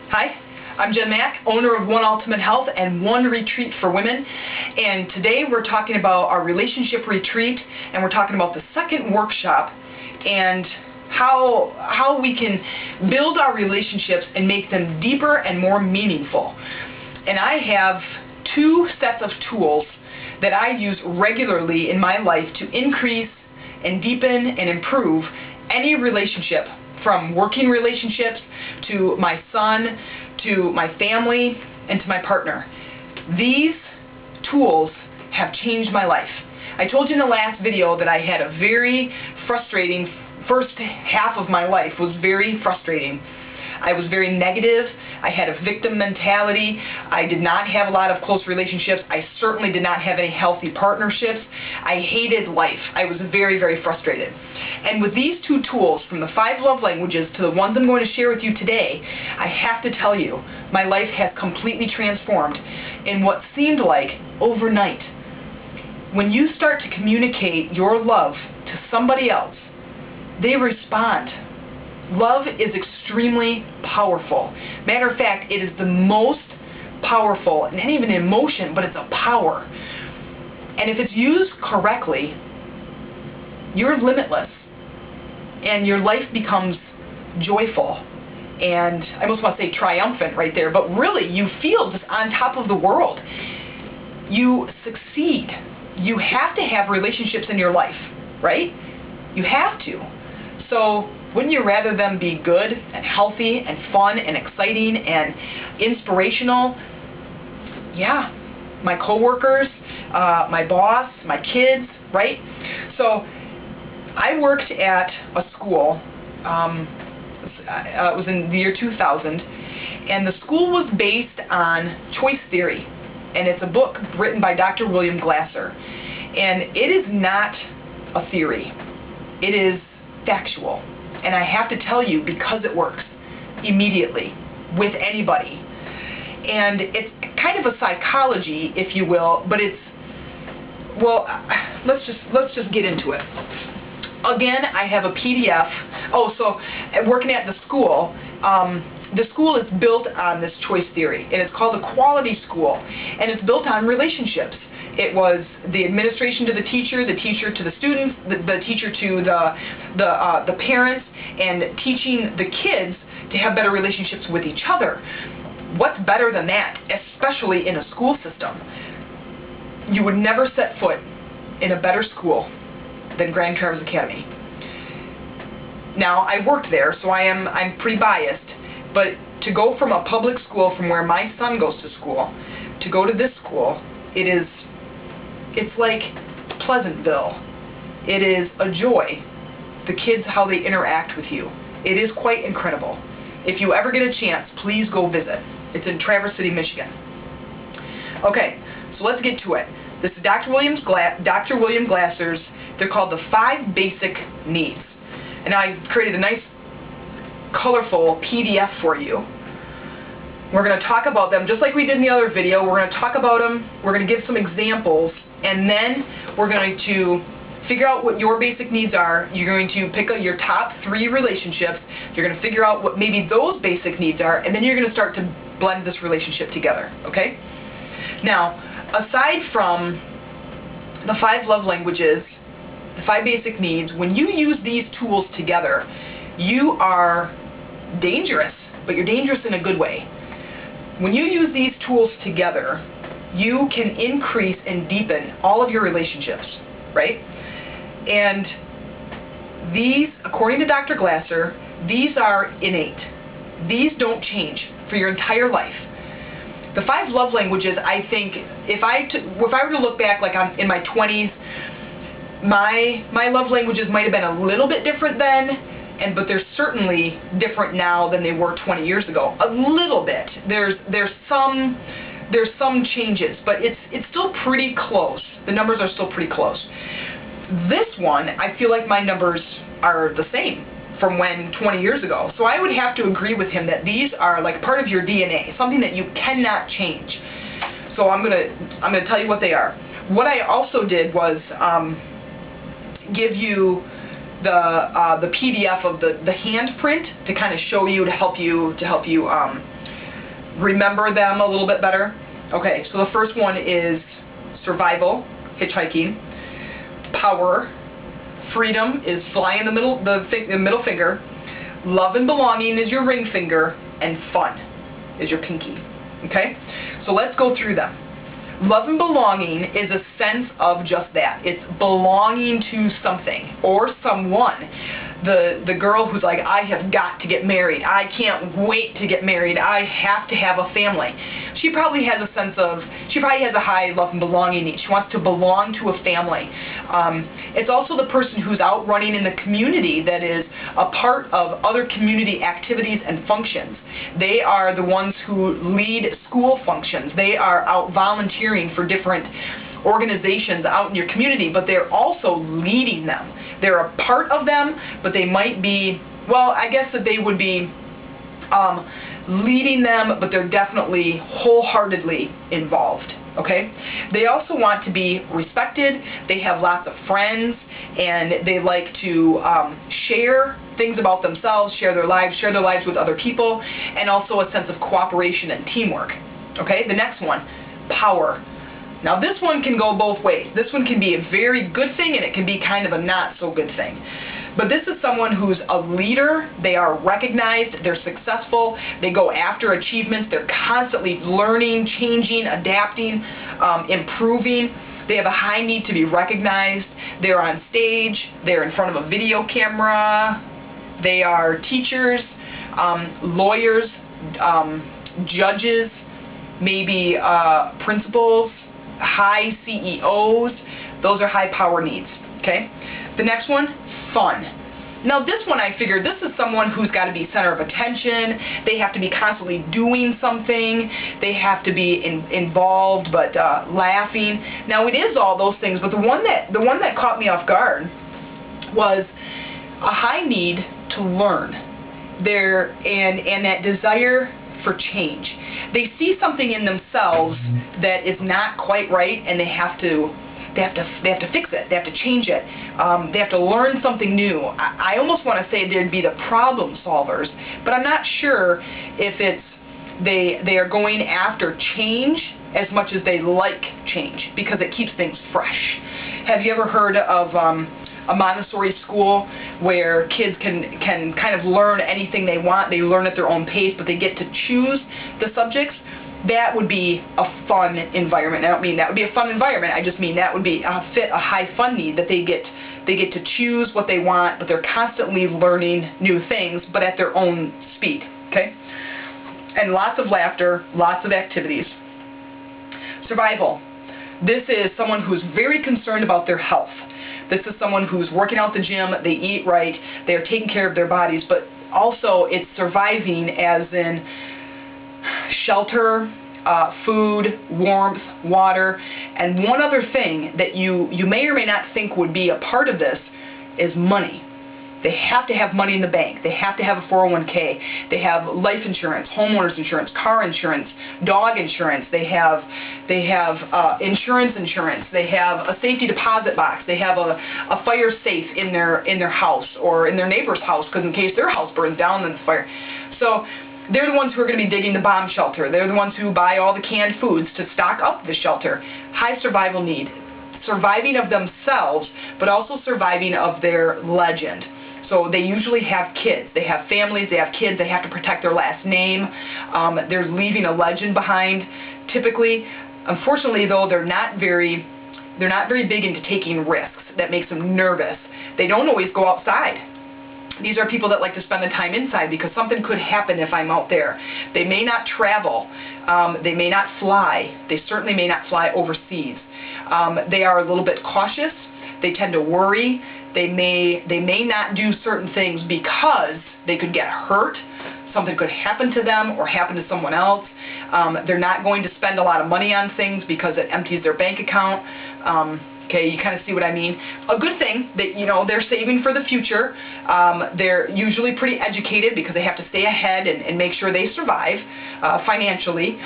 Hi, I'm Jen Mack, owner of One Ultimate Health and One Retreat for Women, and today we're talking about our relationship retreat, and we're talking about the second workshop and how we can build our relationships and make them deeper and more meaningful. And I have two sets of tools that I use regularly in my life to increase and deepen and improve any relationship, from working relationships to my son, to my family, and to my partner. These tools have changed my life. I told you in the last video that I had a very frustrating first half of my life. Was very frustrating. I was very negative. I had a victim mentality. I did not have a lot of close relationships. I certainly did not have any healthy partnerships. I hated life. I was very, very frustrated. And with these two tools, from the 5 love languages to the ones I'm going to share with you today, I have to tell you, my life has completely transformed in what seemed like overnight. When you start to communicate your love to somebody else, they respond. Love is extremely powerful. Matter of fact, it is the most powerful, not even an emotion, but it's a power. And if it's used correctly, you're limitless. And your life becomes joyful. And I almost want to say triumphant right there, but really you feel just on top of the world. You succeed. You have to have relationships in your life, right? You have to. So wouldn't you rather them be good and healthy and fun and exciting and inspirational? Yeah, my coworkers, my boss, my kids, right? So I worked at a school, it was in the year 2000, and the school was based on choice theory, and it's a book written by Dr. William Glasser, and it is not a theory, it is factual. And I have to tell you, because it works immediately with anybody. And it's kind of a psychology, if you will, but it's, well, let's just get into it. Again, I have a PDF. Oh, so working at the school is built on this choice theory, and it's called a quality school, and it's built on relationships. It was the administration to the teacher to the students, the teacher to the parents, and teaching the kids to have better relationships with each other. What's better than that, especially in a school system? You would never set foot in a better school than Grand Traverse Academy. Now, I worked there, so I'm pretty biased, but to go from a public school, from where my son goes to school, to go to this school, it's like Pleasantville. It is a joy. The kids, how they interact with you. It is quite incredible. If you ever get a chance, please go visit. It's in Traverse City, Michigan. Okay, so let's get to it. This is Dr. William Glasser's, they're called the 5 basic needs. And I created a nice, colorful PDF for you. We're going to talk about them just like we did in the other video. We're going to talk about them, we're going to give some examples, and then we're going to figure out what your basic needs are. You're going to pick up your top 3 relationships. You're going to figure out what maybe those basic needs are, and then you're going to start to blend this relationship together, okay? Now, aside from the 5 love languages, the 5 basic needs, when you use these tools together, you are dangerous, but you're dangerous in a good way. When you use these tools together, you can increase and deepen all of your relationships, right? And these, according to Dr. Glasser, these are innate. These don't change for your entire life. The 5 love languages, I think, if I were to look back, like I'm in my 20s, my love languages might have been a little bit different then, but they're certainly different now than they were 20 years ago. A little bit. There's some changes, but it's still pretty close. The numbers are still pretty close. This one, I feel like my numbers are the same from when 20 years ago. So I would have to agree with him that these are like part of your DNA, something that you cannot change. So I'm gonna tell you what they are. What I also did was give you the PDF of the handprint to kind of show you, to help you remember them a little bit better. Okay, so the first one is survival, hitchhiking. Power, freedom is flying the middle finger. Love and belonging is your ring finger, and fun is your pinky. Okay, so let's go through them. Love and belonging is a sense of just that. It's belonging to something or someone. The girl who's like, I have got to get married. I can't wait to get married. I have to have a family. She probably has a high love and belonging need. She wants to belong to a family. It's also the person who's out running in the community that is a part of other community activities and functions. They are the ones who lead school functions. They are out volunteering for different organizations out in your community, but they're also leading them. They're a part of them, but they might be, well, I guess that they would be leading them, but they're definitely wholeheartedly involved. Okay? They also want to be respected. They have lots of friends, and they like to share things about themselves, share their lives with other people, and also a sense of cooperation and teamwork. Okay? The next one, power. Now this one can go both ways. This one can be a very good thing, and it can be kind of a not so good thing. But this is someone who's a leader. They are recognized. They're successful. They go after achievements. They're constantly learning, changing, adapting, improving. They have a high need to be recognized. They're on stage. They're in front of a video camera. They are teachers, lawyers, judges, maybe principals, high CEOs. Those are high power needs. Okay? The next one, fun. Now this one I figured, this is someone who's got to be center of attention. They have to be constantly doing something. They have to be involved but laughing. Now it is all those things, but the one that caught me off guard was a high need to learn. And that desire for change. They see something in themselves that is not quite right, and they have to fix it. They have to change it. They have to learn something new. I almost want to say they'd be the problem solvers, but I'm not sure if it's they are going after change as much as they like change, because it keeps things fresh. Have you ever heard of a Montessori school where kids can kind of learn anything they want? They learn at their own pace, but they get to choose the subjects. That would be a fun environment. I don't mean that would be a fun environment. I just mean that would be fit a high fun need, that they get to choose what they want, but they're constantly learning new things, but at their own speed. Okay? And lots of laughter, lots of activities. Survival. This is someone who's very concerned about their health. This is someone who's working out the gym, they eat right, they're taking care of their bodies, but also it's surviving as in shelter, food, warmth, water, and one other thing that you may or may not think would be a part of this is money. They have to have money in the bank. They have to have a 401k. They have life insurance, homeowners insurance, car insurance, dog insurance. They have insurance. They have a safety deposit box. They have a fire safe in their house or in their neighbor's house, because in case their house burns down in the fire. So they're the ones who are going to be digging the bomb shelter. They're the ones who buy all the canned foods to stock up the shelter. High survival need. Surviving of themselves, but also surviving of their legend. So they usually have kids. They have families. They have kids. They have to protect their last name. They're leaving a legend behind. Typically, unfortunately, though, they're not very big into taking risks. That makes them nervous. They don't always go outside. These are people that like to spend the time inside, because something could happen if I'm out there. They may not travel. They may not fly. They certainly may not fly overseas. They are a little bit cautious. They tend to worry. They may not do certain things because they could get hurt. Something could happen to them or happen to someone else. They're not going to spend a lot of money on things because it empties their bank account. Okay, you kind of see what I mean. A good thing that, they're saving for the future. They're usually pretty educated because they have to stay ahead and make sure they survive financially.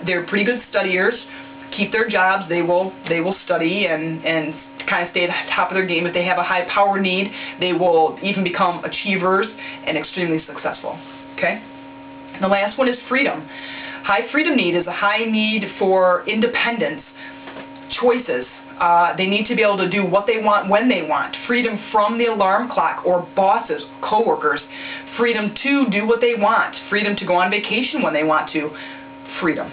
They're pretty good studiers. Keep their jobs. They will study and kind of stay at the top of their game. If they have a high power need, they will even become achievers and extremely successful. Okay? And the last one is freedom. High freedom need is a high need for independence, choices. They need to be able to do what they want when they want. Freedom from the alarm clock or bosses, coworkers. Freedom to do what they want. Freedom to go on vacation when they want to. Freedom.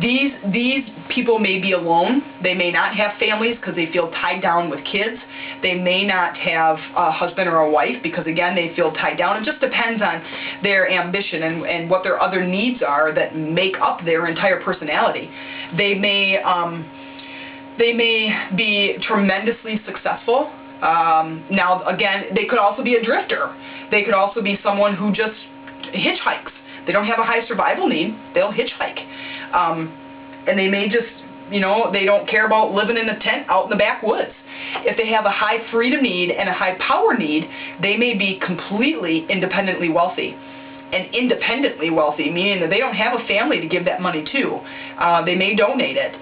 These people may be alone. They may not have families because they feel tied down with kids. They may not have a husband or a wife because, again, they feel tied down. It just depends on their ambition and what their other needs are that make up their entire personality. They may be tremendously successful. Now, again, they could also be a drifter. They could also be someone who just hitchhikes. They don't have a high survival need. They'll hitchhike. And they may just, they don't care about living in a tent out in the backwoods. If they have a high freedom need and a high power need, they may be completely independently wealthy. And independently wealthy, meaning that they don't have a family to give that money to. They may donate it.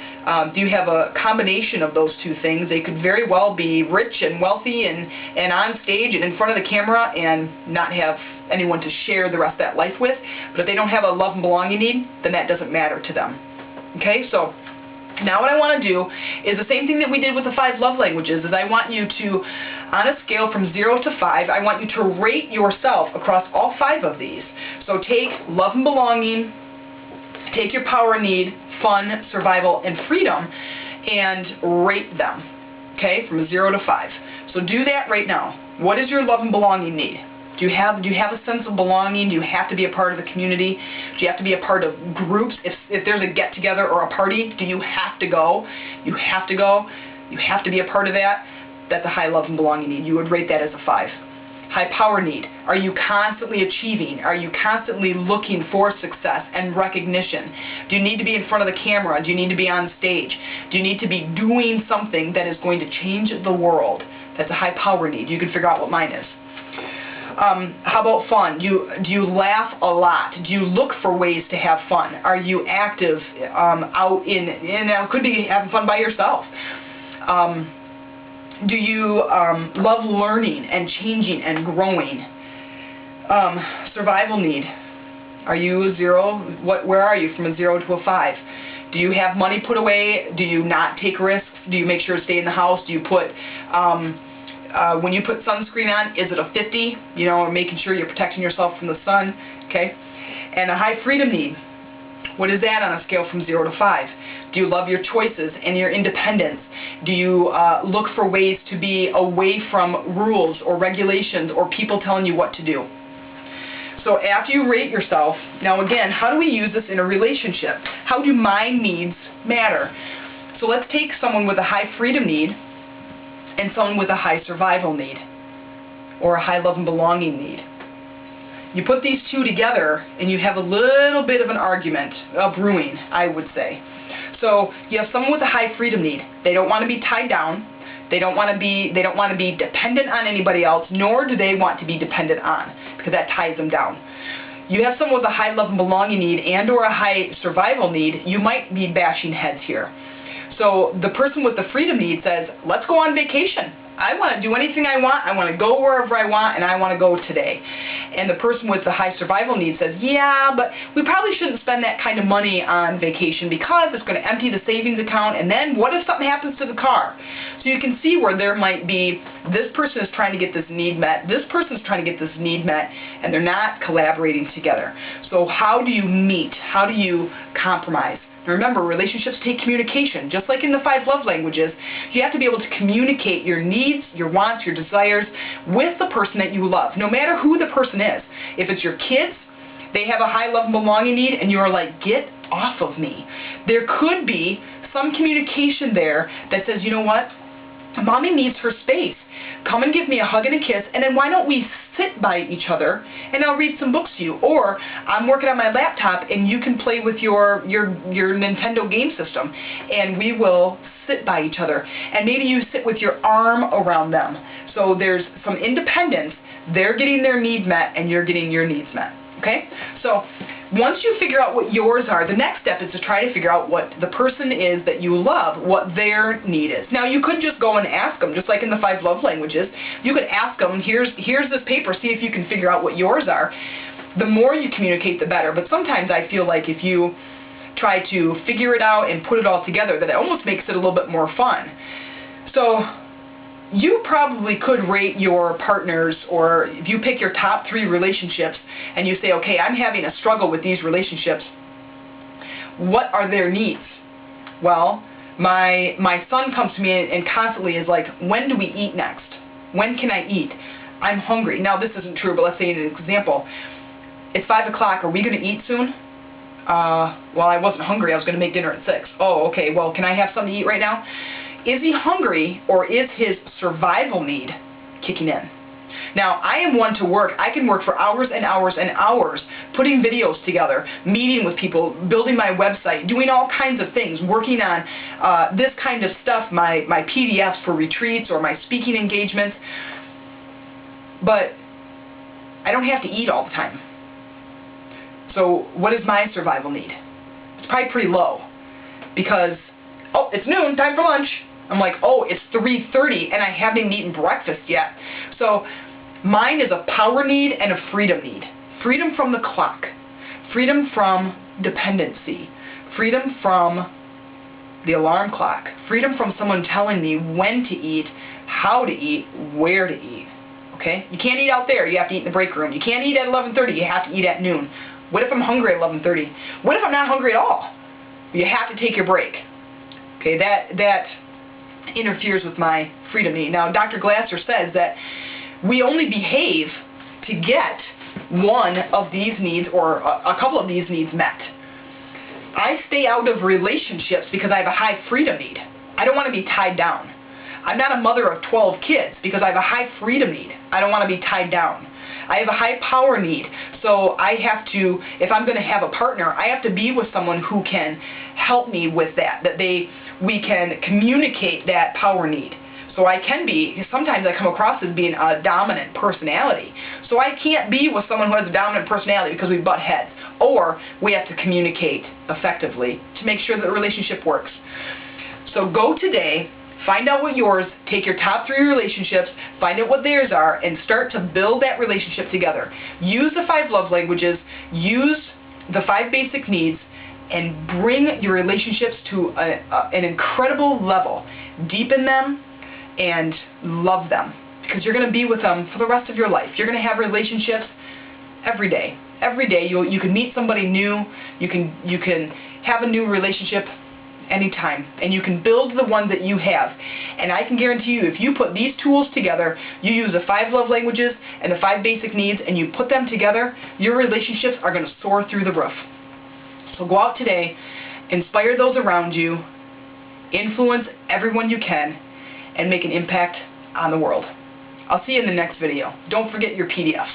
Do you have a combination of those two things? They could very well be rich and wealthy and on stage and in front of the camera and not have anyone to share the rest of that life with. But if they don't have a love and belonging need, then that doesn't matter to them. Okay, so now what I want to do is the same thing that we did with the 5 love languages, is I want you to, on a scale from 0 to 5, I want you to rate yourself across all 5 of these. So take love and belonging, take your power need, fun, survival, and freedom, and rate them, okay, from 0 to 5. So do that right now. What is your love and belonging need? Do you have a sense of belonging? Do you have to be a part of the community? Do you have to be a part of groups? If there's a get-together or a party, do you have to go? You have to go. You have to be a part of that. That's a high love and belonging need. You would rate that as a 5. High power need. Are you constantly achieving? Are you constantly looking for success and recognition? Do you need to be in front of the camera? Do you need to be on stage? Do you need to be doing something that is going to change the world? That's a high power need. You can figure out what mine is. How about fun? Do you laugh a lot? Do you look for ways to have fun? Are you active out it could be having fun by yourself. Do you love learning and changing and growing? Survival need. Are you a 0? Where are you from a 0 to a 5? Do you have money put away? Do you not take risks? Do you make sure to stay in the house? Do you put when you put sunscreen on, is it a 50? Making sure you're protecting yourself from the sun, okay? And a high freedom need. What is that on a scale from 0 to 5? Do you love your choices and your independence? Do you look for ways to be away from rules or regulations or people telling you what to do? So after you rate yourself, now again, how do we use this in a relationship? How do my needs matter? So let's take someone with a high freedom need and someone with a high survival need or a high love and belonging need. You put these two together and you have a little bit of an argument brewing, I would say. So you have someone with a high freedom need. They don't want to be tied down. They don't want to be dependent on anybody else, nor do they want to be dependent on, because that ties them down. You have someone with a high love and belonging need and or a high survival need, you might be bashing heads here. So the person with the freedom need says, let's go on vacation. I want to do anything I want. I want to go wherever I want, and I want to go today. And the person with the high survival need says, yeah, but we probably shouldn't spend that kind of money on vacation because it's going to empty the savings account, and then what if something happens to the car? So you can see where there might be, this person is trying to get this need met, this person is trying to get this need met, and they're not collaborating together. So how do you meet? How do you compromise? Remember, relationships take communication. Just like in the 5 love languages, you have to be able to communicate your needs, your wants, your desires with the person that you love, no matter who the person is. If it's your kids, they have a high love and belonging need, and you're like, get off of me. There could be some communication there that says, you know what? Mommy needs her space. Come and give me a hug and a kiss, and then why don't we sit by each other and I'll read some books to you. Or I'm working on my laptop and you can play with your Nintendo game system, and we will sit by each other. And maybe you sit with your arm around them. So there's some independence. They're getting their need met and you're getting your needs met. Okay? So once you figure out what yours are, the next step is to try to figure out what the person is that you love, what their need is. Now, you could just go and ask them, just like in the 5 love languages. You could ask them, here's this paper, see if you can figure out what yours are. the more you communicate, the better. But sometimes I feel like if you try to figure it out and put it all together, that it almost makes it a little bit more fun. So you probably could rate your partners, or if you pick your top 3 relationships and you say, okay, I'm having a struggle with these relationships, what are their needs? Well, my son comes to me and constantly is like, when do we eat next? When can I eat? I'm hungry. Now, this isn't true, but let's say an example. It's 5 o'clock. Are we going to eat soon? Well, I wasn't hungry. I was going to make dinner at 6. Oh, okay. Well, can I have something to eat right now? Is he hungry, or is his survival need kicking in? Now, I am one to work. I can work for hours and hours and hours putting videos together, meeting with people, building my website, doing all kinds of things, working on this kind of stuff, my PDFs for retreats or my speaking engagements. But I don't have to eat all the time. So what is my survival need? It's probably pretty low, because, oh, it's noon, time for lunch. I'm like, oh, it's 3:30 and I haven't even eaten breakfast yet. So mine is a power need and a freedom need. Freedom from the clock. Freedom from dependency. Freedom from the alarm clock. Freedom from someone telling me when to eat, how to eat, where to eat. Okay? You can't eat out there. You have to eat in the break room. You can't eat at 11:30. You have to eat at noon. What if I'm hungry at 11:30? What if I'm not hungry at all? You have to take your break. Okay, that interferes with my freedom need. Now, Dr. Glasser says that we only behave to get one of these needs, or a couple of these needs, met. I stay out of relationships because I have a high freedom need. I don't want to be tied down. I'm not a mother of 12 kids because I have a high freedom need. I don't want to be tied down. I have a high power need. So I have to, if I'm going to have a partner, I have to be with someone who can help me with that, we can communicate that power need. So I can be, sometimes I come across as being a dominant personality. So I can't be with someone who has a dominant personality because we butt heads. Or we have to communicate effectively to make sure that the relationship works. So go today, find out what yours, take your top 3 relationships, find out what theirs are, and start to build that relationship together. Use the 5 love languages, use the 5 basic needs, and bring your relationships to an incredible level. Deepen them and love them, because you're going to be with them for the rest of your life. You're going to have relationships every day. Every day you can meet somebody new, you can have a new relationship anytime, and you can build the one that you have. And I can guarantee you, if you put these tools together, you use the 5 love languages and the 5 basic needs, and you put them together, your relationships are going to soar through the roof. So go out today, inspire those around you, influence everyone you can, and make an impact on the world. I'll see you in the next video. Don't forget your PDFs.